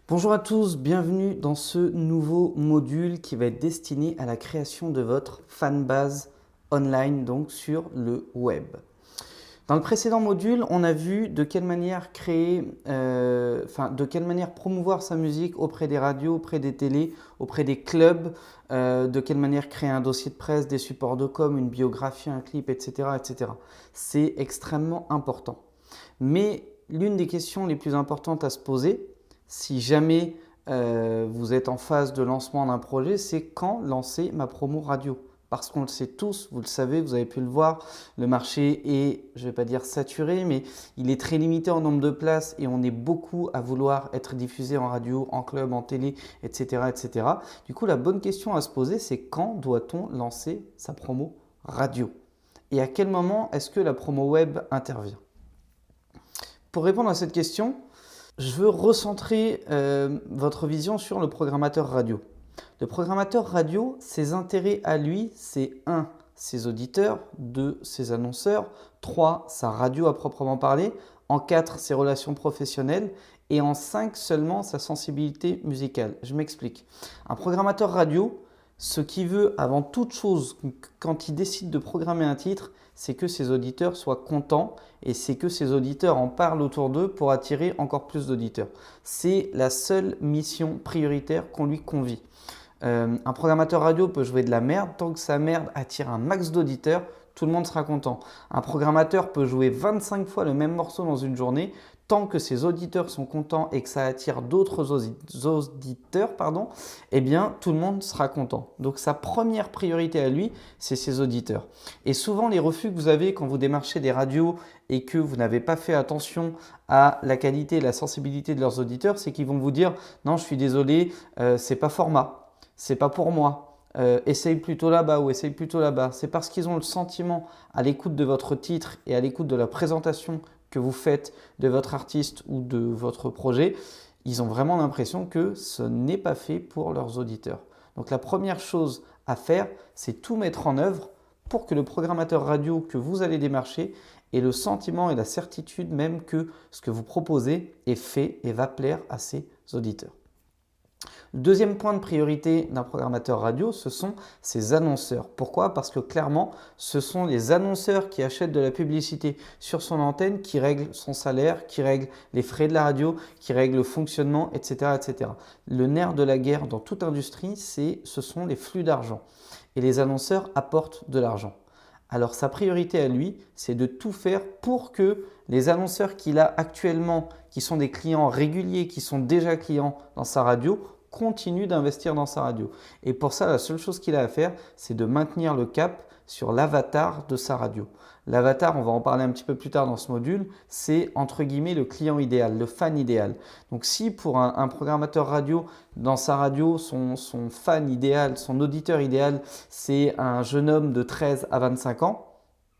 Bonjour à tous, bienvenue dans ce nouveau module qui va être destiné à la création de votre fanbase online, donc sur le web. Dans le précédent module, on a vu de quelle manière de quelle manière promouvoir sa musique auprès des radios, auprès des télés, auprès des clubs, de quelle manière créer un dossier de presse, des supports de com, une biographie, un clip, etc., etc. C'est extrêmement important. Mais l'une des questions les plus importantes à se poser, si jamais vous êtes en phase de lancement d'un projet, c'est quand lancer ma promo radio. Parce qu'on le sait tous, vous le savez, vous avez pu le voir, le marché est, je ne vais pas dire saturé, mais il est très limité en nombre de places et on est beaucoup à vouloir être diffusé en radio, en club, en télé, etc., etc. Du coup, la bonne question à se poser, c'est quand doit-on lancer sa promo radio? Et à quel moment est-ce que la promo web intervient? Pour répondre à cette question, je veux recentrer votre vision sur le programmateur radio. Le programmateur radio, ses intérêts à lui, c'est 1. Ses auditeurs, 2. Ses annonceurs, 3. Sa radio à proprement parler, en 4. Ses relations professionnelles et en 5 seulement sa sensibilité musicale. Je m'explique. Un programmateur radio, ce qu'il veut avant toute chose quand il décide de programmer un titre, c'est que ses auditeurs soient contents et c'est que ses auditeurs en parlent autour d'eux pour attirer encore plus d'auditeurs. C'est la seule mission prioritaire qu'on lui confie. Un programmateur radio peut jouer de la merde, tant que sa merde attire un max d'auditeurs, tout le monde sera content. Un programmateur peut jouer 25 fois le même morceau dans une journée, tant que ses auditeurs sont contents et que ça attire d'autres auditeurs, eh bien tout le monde sera content. Donc sa première priorité à lui, c'est ses auditeurs. Et souvent les refus que vous avez quand vous démarchez des radios et que vous n'avez pas fait attention à la qualité et la sensibilité de leurs auditeurs, c'est qu'ils vont vous dire « Non, je suis désolé, c'est pas format, c'est pas pour moi ». Essaye plutôt là-bas ou essaye plutôt là-bas. C'est parce qu'ils ont le sentiment à l'écoute de votre titre et à l'écoute de la présentation que vous faites de votre artiste ou de votre projet, ils ont vraiment l'impression que ce n'est pas fait pour leurs auditeurs. Donc la première chose à faire, c'est tout mettre en œuvre pour que le programmateur radio que vous allez démarcher ait le sentiment et la certitude même que ce que vous proposez est fait et va plaire à ses auditeurs. Le deuxième point de priorité d'un programmateur radio, ce sont ses annonceurs. Pourquoi? Parce que clairement, ce sont les annonceurs qui achètent de la publicité sur son antenne, qui règlent son salaire, qui règlent les frais de la radio, qui règlent le fonctionnement, etc., etc. Le nerf de la guerre dans toute industrie, ce sont les flux d'argent. Et les annonceurs apportent de l'argent. Alors sa priorité à lui, c'est de tout faire pour que les annonceurs qu'il a actuellement, qui sont des clients réguliers, qui sont déjà clients dans sa radio, continue d'investir dans sa radio. Et pour ça, la seule chose qu'il a à faire, c'est de maintenir le cap sur l'avatar de sa radio. L'avatar, on va en parler un petit peu plus tard dans ce module, c'est entre guillemets le client idéal, le fan idéal. Donc si pour un programmateur radio, dans sa radio, son fan idéal, son auditeur idéal, c'est un jeune homme de 13 à 25 ans,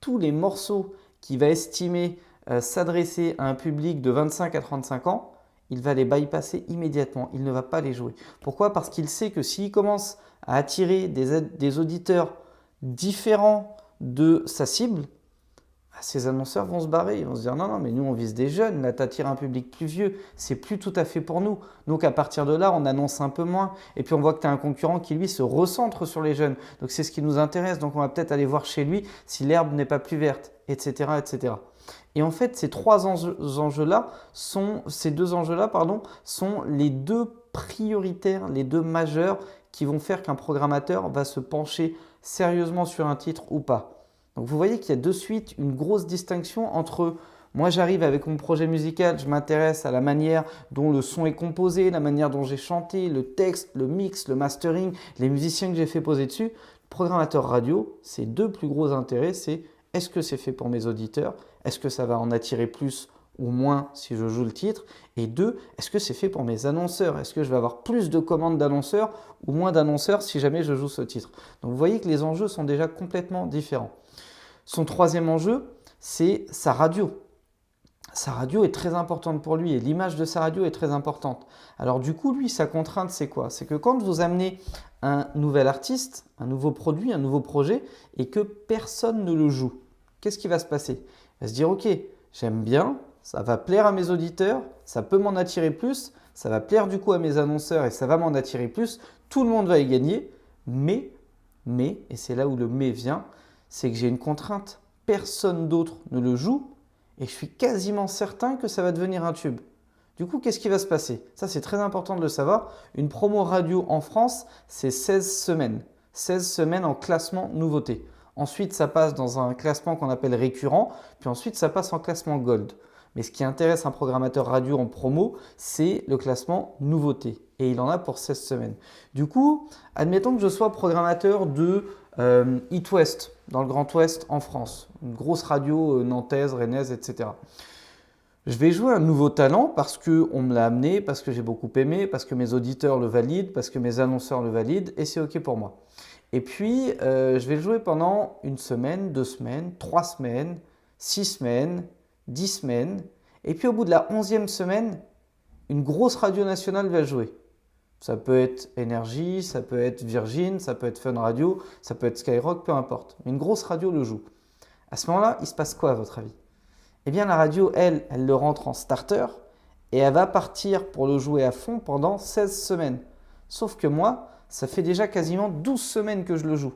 tous les morceaux qu'il va estimer s'adresser à un public de 25 à 35 ans, il va les bypasser immédiatement, il ne va pas les jouer. Pourquoi? Parce qu'il sait que s'il commence à attirer des auditeurs différents de sa cible, ces annonceurs vont se barrer, ils vont se dire non, mais nous on vise des jeunes, là tu attires un public plus vieux, c'est plus tout à fait pour nous. Donc à partir de là, on annonce un peu moins et puis on voit que tu as un concurrent qui lui se recentre sur les jeunes. Donc c'est ce qui nous intéresse, donc on va peut-être aller voir chez lui si l'herbe n'est pas plus verte, etc., etc. Et en fait, ces deux enjeux-là sont les deux prioritaires, les deux majeurs qui vont faire qu'un programmateur va se pencher sérieusement sur un titre ou pas. Donc vous voyez qu'il y a de suite une grosse distinction entre moi j'arrive avec mon projet musical, je m'intéresse à la manière dont le son est composé, la manière dont j'ai chanté, le texte, le mix, le mastering, les musiciens que j'ai fait poser dessus. Le programmateur radio, ses deux plus gros intérêts, c'est est-ce que c'est fait pour mes auditeurs? Est-ce que ça va en attirer plus ou moins si je joue le titre? Et 2, est-ce que c'est fait pour mes annonceurs? Est-ce que je vais avoir plus de commandes d'annonceurs ou moins d'annonceurs si jamais je joue ce titre? Donc vous voyez que les enjeux sont déjà complètement différents. Son troisième enjeu, c'est sa radio. Sa radio est très importante pour lui et l'image de sa radio est très importante. Alors du coup, lui, sa contrainte, c'est quoi? C'est que quand vous amenez un nouvel artiste, un nouveau produit, un nouveau projet et que personne ne le joue, qu'est-ce qui va se passer? Il va se dire, ok, j'aime bien, ça va plaire à mes auditeurs, ça peut m'en attirer plus, ça va plaire du coup à mes annonceurs et ça va m'en attirer plus, tout le monde va y gagner, mais, et c'est là où le mais vient, c'est que j'ai une contrainte, personne d'autre ne le joue et je suis quasiment certain que ça va devenir un tube. Du coup, qu'est-ce qui va se passer? Ça, c'est très important de le savoir. Une promo radio en France, c'est 16 semaines. 16 semaines en classement nouveauté. Ensuite, ça passe dans un classement qu'on appelle récurrent, puis ensuite, ça passe en classement gold. Mais ce qui intéresse un programmateur radio en promo, c'est le classement nouveauté. Et il en a pour 16 semaines. Du coup, admettons que je sois programmateur de It West, dans le Grand Ouest en France. Une grosse radio nantaise, rennaise, etc. Je vais jouer un nouveau talent parce qu'on me l'a amené, parce que j'ai beaucoup aimé, parce que mes auditeurs le valident, parce que mes annonceurs le valident et c'est OK pour moi. Et puis, je vais le jouer pendant une semaine, 2 semaines, 3 semaines, 6 semaines, 10 semaines. Et puis au bout de la 11e semaine, une grosse radio nationale va jouer. Ça peut être Énergie, ça peut être Virgin, ça peut être Fun Radio, ça peut être Skyrock, peu importe. Mais une grosse radio le joue. À ce moment-là, il se passe quoi à votre avis? Eh bien, la radio, elle le rentre en starter et elle va partir pour le jouer à fond pendant 16 semaines. Sauf que moi, ça fait déjà quasiment 12 semaines que je le joue.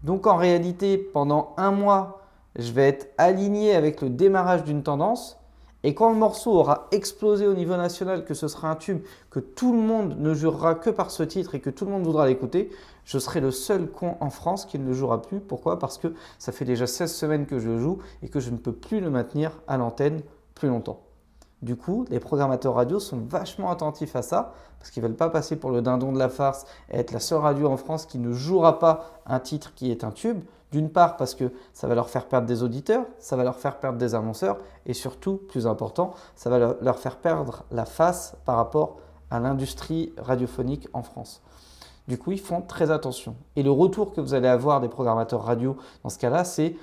Donc en réalité, pendant un mois, je vais être aligné avec le démarrage d'une tendance. Et quand le morceau aura explosé au niveau national, que ce sera un tube, que tout le monde ne jurera que par ce titre et que tout le monde voudra l'écouter, je serai le seul con en France qui ne le jouera plus. Pourquoi? Parce que ça fait déjà 16 semaines que je le joue et que je ne peux plus le maintenir à l'antenne plus longtemps. Du coup, les programmateurs radio sont vachement attentifs à ça parce qu'ils ne veulent pas passer pour le dindon de la farce et être la seule radio en France qui ne jouera pas un titre qui est un tube. D'une part parce que ça va leur faire perdre des auditeurs, ça va leur faire perdre des annonceurs et surtout, plus important, ça va leur faire perdre la face par rapport à l'industrie radiophonique en France. Du coup, ils font très attention. Et le retour que vous allez avoir des programmateurs radio dans ce cas-là, c'est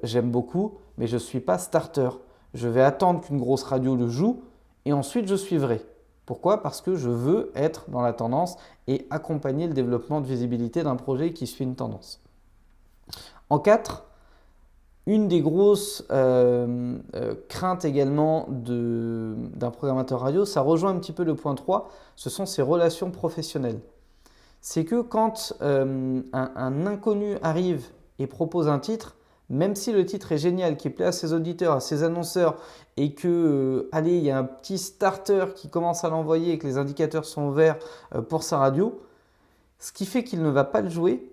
j'aime beaucoup, mais je ne suis pas starter. Je vais attendre qu'une grosse radio le joue et ensuite je suivrai. Pourquoi? Parce que je veux être dans la tendance et accompagner le développement de visibilité d'un projet qui suit une tendance. En 4, une des grosses craintes également d'un programmateur radio, ça rejoint un petit peu le point 3, ce sont ses relations professionnelles. C'est que quand un inconnu arrive et propose un titre, même si le titre est génial, qui plaît à ses auditeurs, à ses annonceurs, et que, allez, il y a un petit starter qui commence à l'envoyer et que les indicateurs sont verts pour sa radio, ce qui fait qu'il ne va pas le jouer,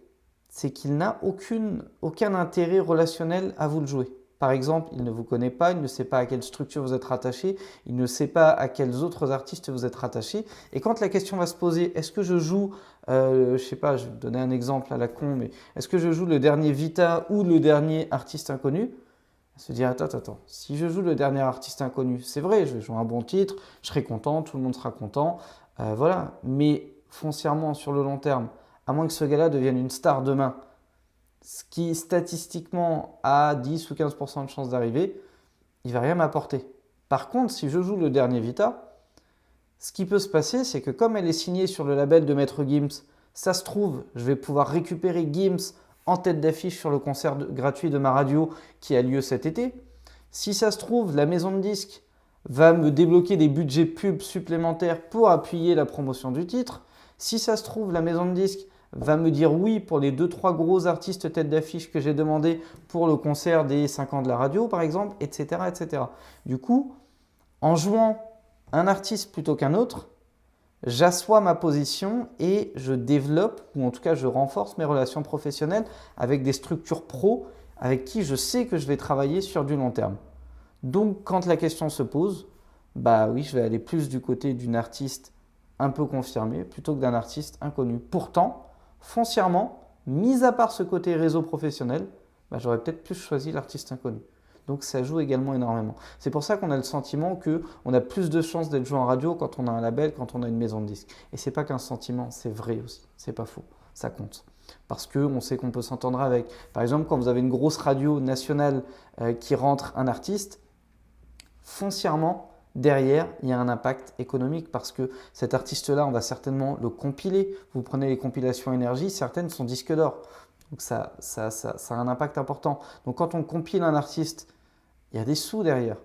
c'est qu'il n'a aucun intérêt relationnel à vous le jouer. Par exemple, il ne vous connaît pas, il ne sait pas à quelle structure vous êtes rattaché, il ne sait pas à quels autres artistes vous êtes rattaché. Et quand la question va se poser, est-ce que je joue, je ne sais pas, je vais vous donner un exemple à la con, mais est-ce que je joue le dernier Vita ou le dernier artiste inconnu? On se dit, attends, si je joue le dernier artiste inconnu, c'est vrai, je vais jouer un bon titre, je serai content, tout le monde sera content, voilà. Mais foncièrement, sur le long terme, à moins que ce gars-là devienne une star demain, ce qui statistiquement a 10 ou 15% de chance d'arriver, il ne va rien m'apporter. Par contre, si je joue le dernier Vita, ce qui peut se passer, c'est que comme elle est signée sur le label de Maître Gims, ça se trouve, je vais pouvoir récupérer Gims en tête d'affiche sur le concert gratuit de ma radio qui a lieu cet été. Si ça se trouve, la maison de disques va me débloquer des budgets pubs supplémentaires pour appuyer la promotion du titre. Si ça se trouve, la maison de disques va me dire oui pour les 2-3 gros artistes tête d'affiche que j'ai demandé pour le concert des 5 ans de la radio par exemple, etc., etc. Du coup, en jouant un artiste plutôt qu'un autre, j'assois ma position et je développe, ou en tout cas je renforce mes relations professionnelles avec des structures pro avec qui je sais que je vais travailler sur du long terme. Donc quand la question se pose, bah oui, je vais aller plus du côté d'une artiste un peu confirmée plutôt que d'un artiste inconnu. Pourtant, foncièrement, mis à part ce côté réseau professionnel, j'aurais peut-être plus choisi l'artiste inconnu. Donc ça joue également énormément. C'est pour ça qu'on a le sentiment qu'on a plus de chances d'être joué en radio quand on a un label, quand on a une maison de disques. Et c'est pas qu'un sentiment, c'est vrai aussi, c'est pas faux, ça compte. Parce qu'on sait qu'on peut s'entendre avec. Par exemple, quand vous avez une grosse radio nationale qui rentre un artiste, foncièrement, derrière, il y a un impact économique parce que cet artiste-là, on va certainement le compiler. Vous prenez les compilations énergie, certaines sont disques d'or. Donc ça a un impact important. Donc quand on compile un artiste, il y a des sous derrière.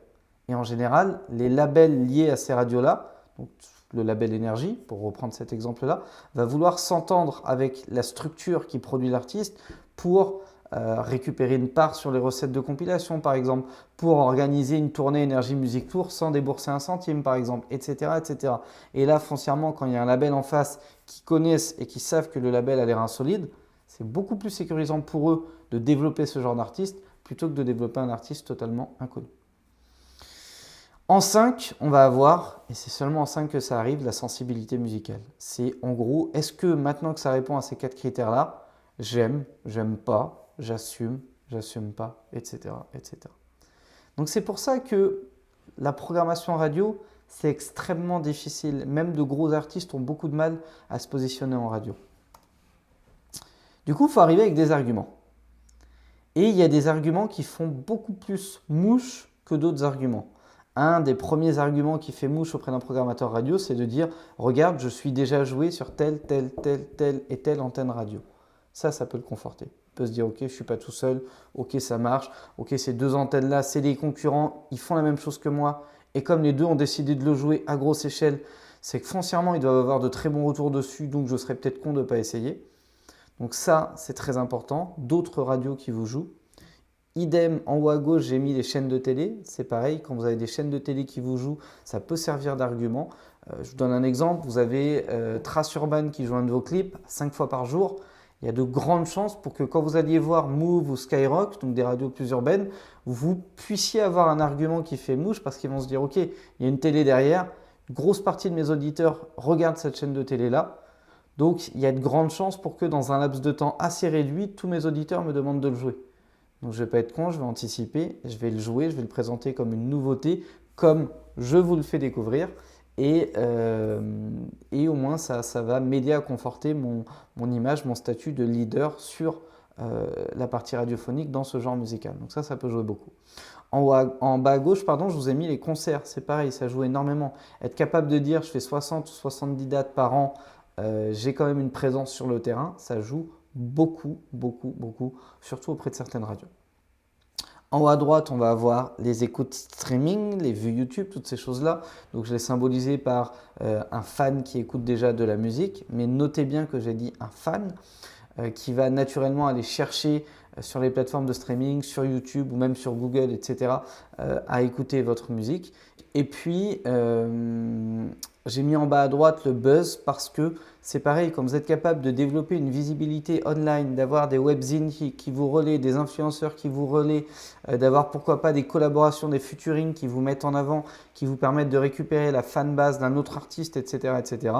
Et en général, les labels liés à ces radios-là donc le label Énergie, pour reprendre cet exemple-là, va vouloir s'entendre avec la structure qui produit l'artiste pour récupérer une part sur les recettes de compilation, par exemple, pour organiser une tournée Énergie Music Tour sans débourser un centime, par exemple, etc., etc. Et là, foncièrement, quand il y a un label en face qui connaissent et qui savent que le label a les reins solides, c'est beaucoup plus sécurisant pour eux de développer ce genre d'artiste plutôt que de développer un artiste totalement inconnu. En 5, on va avoir, et c'est seulement en 5 que ça arrive, la sensibilité musicale. C'est en gros, est-ce que maintenant que ça répond à ces 4 critères-là, j'aime, j'aime pas, j'assume, j'assume pas, etc., etc. Donc c'est pour ça que la programmation radio, c'est extrêmement difficile. Même de gros artistes ont beaucoup de mal à se positionner en radio. Du coup, il faut arriver avec des arguments. Et il y a des arguments qui font beaucoup plus mouche que d'autres arguments. Un des premiers arguments qui fait mouche auprès d'un programmateur radio, c'est de dire « Regarde, je suis déjà joué sur telle et telle antenne radio. » Ça peut le conforter. Il peut se dire « Ok, je ne suis pas tout seul. Ok, ça marche. Ok, ces 2 antennes-là, c'est des concurrents. Ils font la même chose que moi. Et comme les 2 ont décidé de le jouer à grosse échelle, c'est que foncièrement, ils doivent avoir de très bons retours dessus. Donc, je serais peut-être con de ne pas essayer. » Donc ça, c'est très important. D'autres radios qui vous jouent. Idem, en haut à gauche, j'ai mis les chaînes de télé. C'est pareil, quand vous avez des chaînes de télé qui vous jouent, ça peut servir d'argument. Je vous donne un exemple. Vous avez Trace Urban qui joue un de vos clips 5 fois par jour. Il y a de grandes chances pour que quand vous alliez voir Move ou Skyrock, donc des radios plus urbaines, vous puissiez avoir un argument qui fait mouche parce qu'ils vont se dire « Ok, il y a une télé derrière. Une grosse partie de mes auditeurs regardent cette chaîne de télé-là. Donc, il y a de grandes chances pour que dans un laps de temps assez réduit, tous mes auditeurs me demandent de le jouer. Donc, je ne vais pas être con, je vais anticiper, je vais le jouer, je vais le présenter comme une nouveauté, comme je vous le fais découvrir. Et au moins, ça va m'aider à conforter mon image, mon statut de leader sur la partie radiophonique dans ce genre musical. Donc ça peut jouer beaucoup. En bas à gauche, pardon, je vous ai mis les concerts. C'est pareil, ça joue énormément. Être capable de dire je fais 60 ou 70 dates par an, j'ai quand même une présence sur le terrain, ça joue beaucoup, surtout auprès de certaines radios. En haut à droite, on va avoir les écoutes streaming, les vues YouTube, toutes ces choses-là. Donc je l'ai symbolisé par un fan qui écoute déjà de la musique, mais notez bien que j'ai dit un fan qui va naturellement aller chercher sur les plateformes de streaming, sur YouTube ou même sur Google, etc., à écouter votre musique. Et puis, j'ai mis en bas à droite le buzz parce que c'est pareil, quand vous êtes capable de développer une visibilité online, d'avoir des webzines qui vous relaient, des influenceurs qui vous relaient, d'avoir pourquoi pas des collaborations, des featuring qui vous mettent en avant, qui vous permettent de récupérer la fanbase d'un autre artiste, etc., etc.,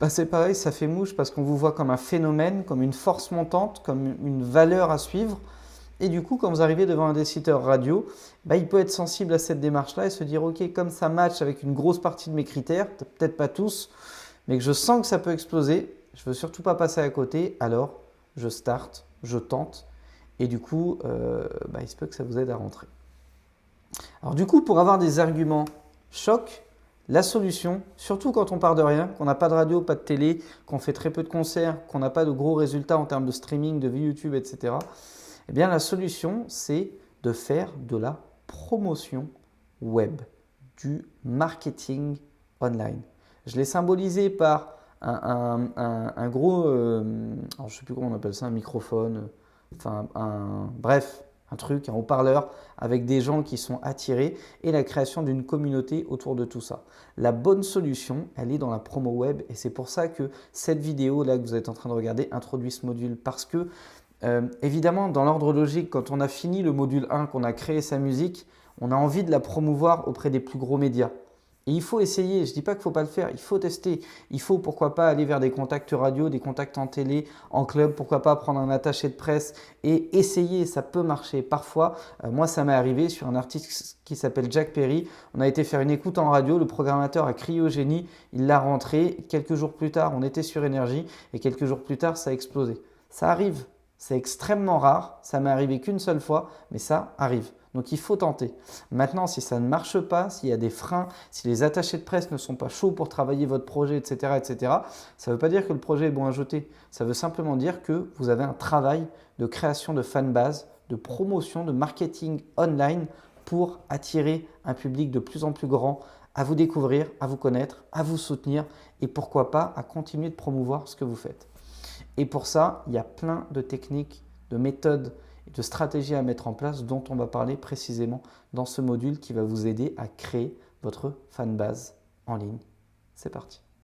bah c'est pareil, ça fait mouche parce qu'on vous voit comme un phénomène, comme une force montante, comme une valeur à suivre. Et du coup, quand vous arrivez devant un décideur radio, bah, il peut être sensible à cette démarche-là et se dire « Ok, comme ça match avec une grosse partie de mes critères, peut-être pas tous, mais que je sens que ça peut exploser, je ne veux surtout pas passer à côté, alors je starte, je tente. » Et du coup, il se peut que ça vous aide à rentrer. Alors du coup, pour avoir des arguments choc, la solution, surtout quand on part de rien, qu'on n'a pas de radio, pas de télé, qu'on fait très peu de concerts, qu'on n'a pas de gros résultats en termes de streaming, de vues YouTube, etc., eh bien la solution, c'est de faire de la promotion web, du marketing online. Je l'ai symbolisé par un gros, alors je ne sais plus comment on appelle ça, un microphone, bref, un truc, un haut-parleur avec des gens qui sont attirés et la création d'une communauté autour de tout ça. La bonne solution, elle est dans la promo web et c'est pour ça que cette vidéo là que vous êtes en train de regarder introduit ce module parce que évidemment, dans l'ordre logique, quand on a fini le module 1, qu'on a créé sa musique, on a envie de la promouvoir auprès des plus gros médias. Et il faut essayer, je ne dis pas qu'il ne faut pas le faire, il faut tester. Il faut pourquoi pas aller vers des contacts radio, des contacts en télé, en club, pourquoi pas prendre un attaché de presse et essayer, ça peut marcher. Parfois, moi ça m'est arrivé sur un artiste qui s'appelle Jack Perry, on a été faire une écoute en radio, le programmateur a crié au génie, il l'a rentré, quelques jours plus tard on était sur Énergie et quelques jours plus tard ça a explosé. Ça arrive. C'est extrêmement rare, ça m'est arrivé qu'une seule fois, mais ça arrive. Donc il faut tenter. Maintenant, si ça ne marche pas, s'il y a des freins, si les attachés de presse ne sont pas chauds pour travailler votre projet, etc., ça ne veut pas dire que le projet est bon à jeter. Ça veut simplement dire que vous avez un travail de création de fanbase, de promotion, de marketing online pour attirer un public de plus en plus grand à vous découvrir, à vous connaître, à vous soutenir et pourquoi pas à continuer de promouvoir ce que vous faites. Et pour ça, il y a plein de techniques, de méthodes et de stratégies à mettre en place dont on va parler précisément dans ce module qui va vous aider à créer votre fanbase en ligne. C'est parti.